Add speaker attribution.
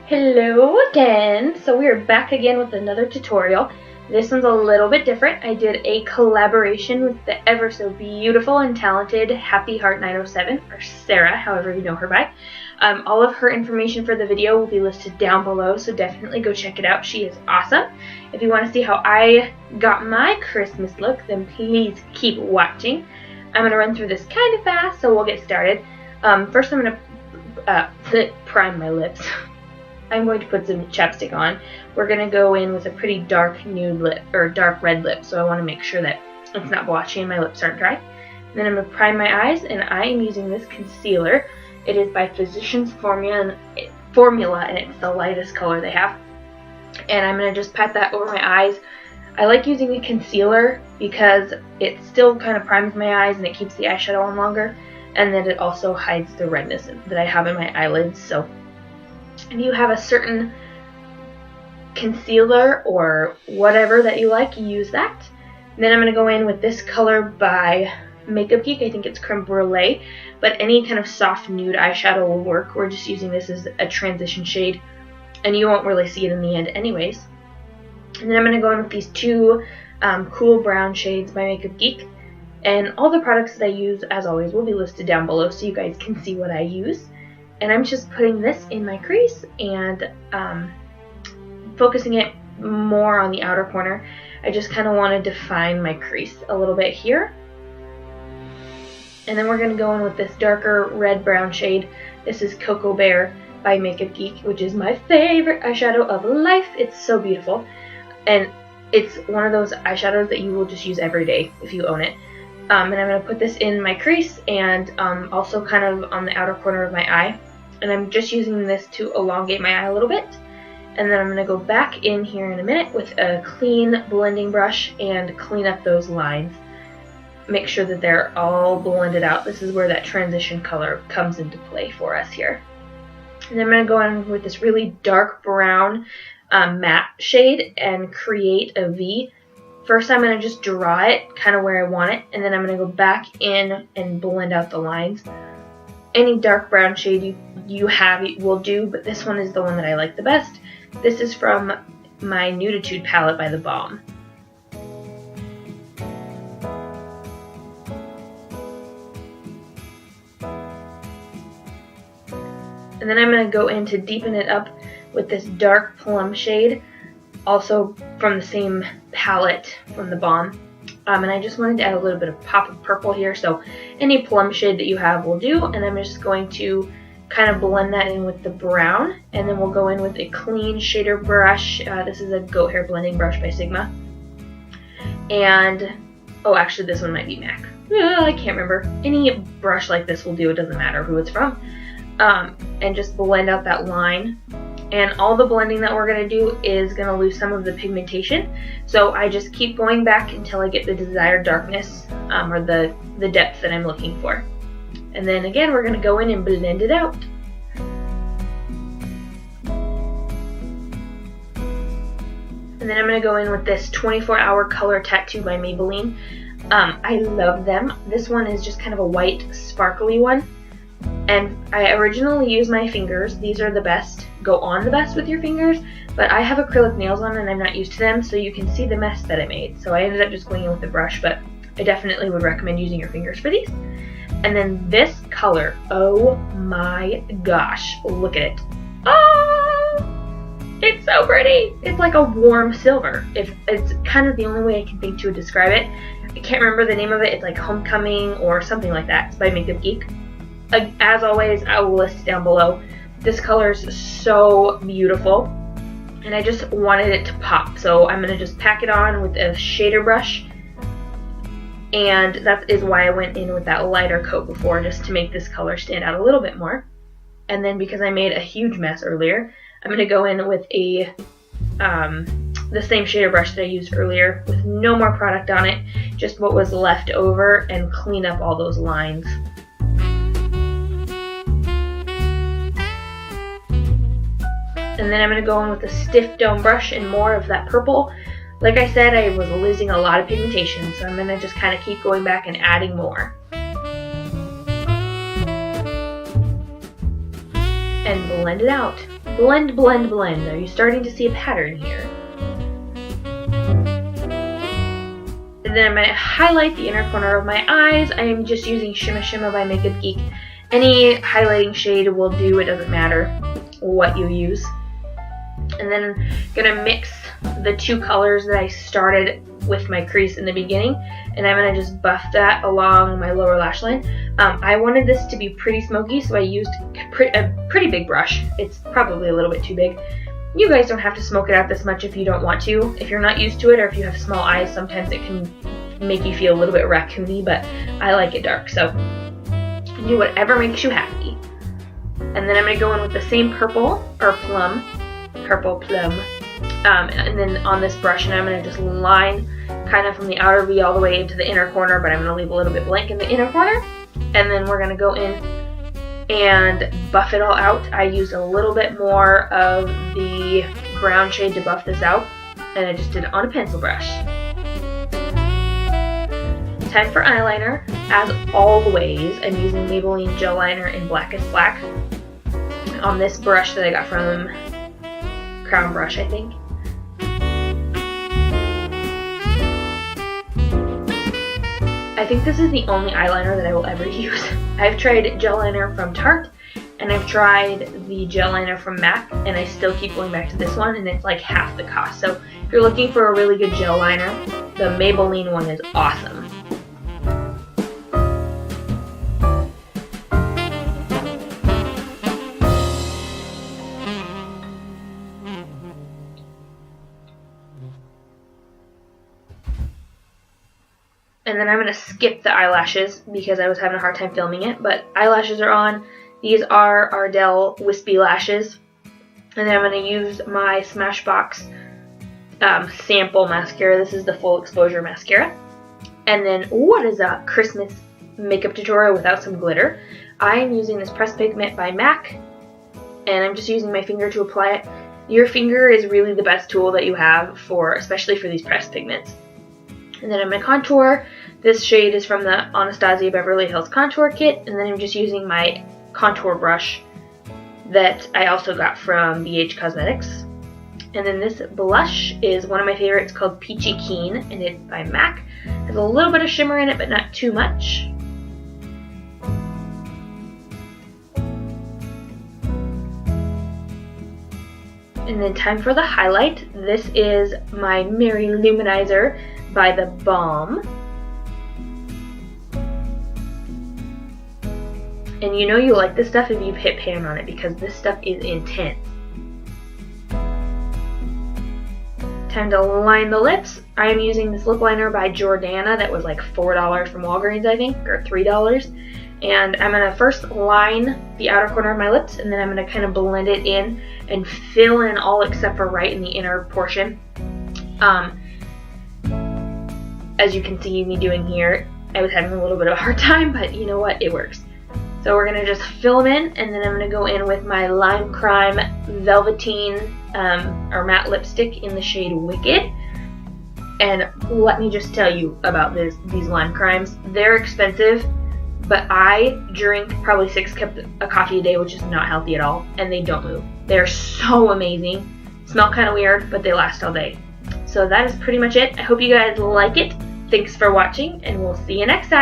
Speaker 1: Hello again! So we are back again with another tutorial. This one's a little bit different. I did a collaboration with the ever so beautiful and talented Happyheart907, or Sara, however you know her by. All of her information for the video will be listed down below, so definitely go check it out. She is awesome. If you want to see how I got my Christmas look, then please keep watching. I'm going to run through this kind of fast, so we'll get started. First I'm going to prime my lips. I'm going to put some chapstick on. We're going to go in with a pretty dark nude lip, or dark red lip, so I want to make sure that it's not blotchy and my lips aren't dry. And then I'm going to prime my eyes, and I am using this concealer. It is by Physicians Formula, and it's the lightest color they have. And I'm going to just pat that over my eyes. I like using a concealer because it still kind of primes my eyes and it keeps the eyeshadow on longer, and then it also hides the redness that I have in my eyelids. So if you have a certain concealer or whatever that you like, use that. And then I'm going to go in with this color by Makeup Geek. I think it's Creme Brulee, but any kind of soft nude eyeshadow will work. We're just using this as a transition shade, and you won't really see it in the end anyways. And then I'm going to go in with these two cool brown shades by Makeup Geek. And all the products that I use, as always, will be listed down below so you guys can see what I use. And I'm just putting this in my crease and focusing it more on the outer corner. I just kind of want to define my crease a little bit here. And then we're going to go in with this darker red-brown shade. This is Cocoa Bear by Makeup Geek, which is my favorite eyeshadow of life. It's so beautiful. And it's one of those eyeshadows that you will just use every day if you own it. And I'm going to put this in my crease and also kind of on the outer corner of my eye. And I'm just using this to elongate my eye a little bit. And then I'm going to go back in here in a minute with a clean blending brush and clean up those lines. Make sure that they're all blended out. This is where that transition color comes into play for us here. And then I'm going to go in with this really dark brown matte shade and create a V. First I'm going to just draw it kind of where I want it, and then I'm going to go back in and blend out the lines. Any dark brown shade you have will do, but this one is the one that I like the best. This is from my Nude-a-tude palette by the Balm. And then I'm going to go in to deepen it up with this dark plum shade, also from the same palette from the Balm. And I just wanted to add a little bit of pop of purple here, so any plum shade that you have will do. And I'm just going to kind of blend that in with the brown, and then we'll go in with a clean shader brush. This is a goat hair blending brush by Sigma. And, oh, actually this one might be MAC. I can't remember. Any brush like this will do, it doesn't matter who it's from. And just blend out that line. And all the blending that we're going to do is going to lose some of the pigmentation. So I just keep going back until I get the desired darkness or the depth that I'm looking for. And then again, we're going to go in and blend it out. And then I'm going to go in with this 24-hour color tattoo by Maybelline. I love them. This one is just kind of a white sparkly one. And I originally used my fingers. These are the best, go on the best with your fingers, but I have acrylic nails on and I'm not used to them, so you can see the mess that I made. So I ended up just going in with the brush, but I definitely would recommend using your fingers for these. And then this color, oh my gosh, look at it. Oh, it's so pretty. It's like a warm silver. It's kind of the only way I can think to describe it. I can't remember the name of it. It's like Homecoming or something like that. It's by Makeup Geek. As always, I will list it down below. This color is so beautiful, and I just wanted it to pop. So I'm going to just pack it on with a shader brush, and that is why I went in with that lighter coat before, just to make this color stand out a little bit more. And then because I made a huge mess earlier, I'm going to go in with the same shader brush that I used earlier with no more product on it, just what was left over, and clean up all those lines. And then I'm going to go in with a stiff dome brush and more of that purple. Like I said, I was losing a lot of pigmentation, so I'm going to just kind of keep going back and adding more. And blend it out. blend, blend, blend. Are you starting to see a pattern here? And then I'm going to highlight the inner corner of my eyes. I am just using Shimma by Makeup Geek. Any highlighting shade will do, it doesn't matter what you use. And then I'm going to mix the two colors that I started with my crease in the beginning, and I'm going to just buff that along my lower lash line. I wanted this to be pretty smoky, so I used a pretty big brush. It's probably a little bit too big. You guys don't have to smoke it out this much if you don't want to. If you're not used to it, or if you have small eyes, sometimes it can make you feel a little bit raccoony, but I like it dark, so do whatever makes you happy. And then I'm going to go in with the same purple plum, and then on this brush, and I'm going to just line kind of from the outer V all the way into the inner corner, but I'm going to leave a little bit blank in the inner corner. And then we're going to go in and buff it all out. I used a little bit more of the brown shade to buff this out, and I just did it on a pencil brush. Time for eyeliner. As always, I'm using Maybelline Gel Liner in Blackest Black on this brush that I got from Crown Brush, I think. I think this is the only eyeliner that I will ever use. I've tried gel liner from Tarte, and I've tried the gel liner from MAC, and I still keep going back to this one, and it's like half the cost. So if you're looking for a really good gel liner, the Maybelline one is awesome. And then I'm going to skip the eyelashes because I was having a hard time filming it, but eyelashes are on. These are Ardell Wispie lashes. And then I'm going to use my Smashbox sample mascara. This is the full exposure mascara. And then, what is a Christmas makeup tutorial without some glitter? I am using this Pressed Pigment by MAC, and I'm just using my finger to apply it. Your finger is really the best tool that you have for, especially for these pressed pigments. And then I'm going to contour. This shade is from the Anastasia Beverly Hills Contour Kit, and then I'm just using my contour brush that I also got from ABH Cosmetics. And then this blush is one of my favorites called Peachy-Keen, and it's by MAC. It has a little bit of shimmer in it, but not too much. And then time for the highlight. This is my Mary Loumanizer by the Balm. And you know you like this stuff if you've hit pan on it, because this stuff is intense. Time to line the lips. I am using this lip liner by Jordana that was like $4 from Walgreens, I think, or $3. And I'm going to first line the outer corner of my lips, and then I'm going to kind of blend it in and fill in all except for right in the inner portion. As you can see me doing here, I was having a little bit of a hard time, but you know what, it works. So we're going to just fill them in, and then I'm going to go in with my Lime Crime Velveteen or matte lipstick in the shade Wicked. And let me just tell you about these Lime Crimes. They're expensive, but I drink probably 6 cups of coffee a day, which is not healthy at all, and they don't move. They're so amazing. Smell kind of weird, but they last all day. So that is pretty much it. I hope you guys like it. Thanks for watching, and we'll see you next time.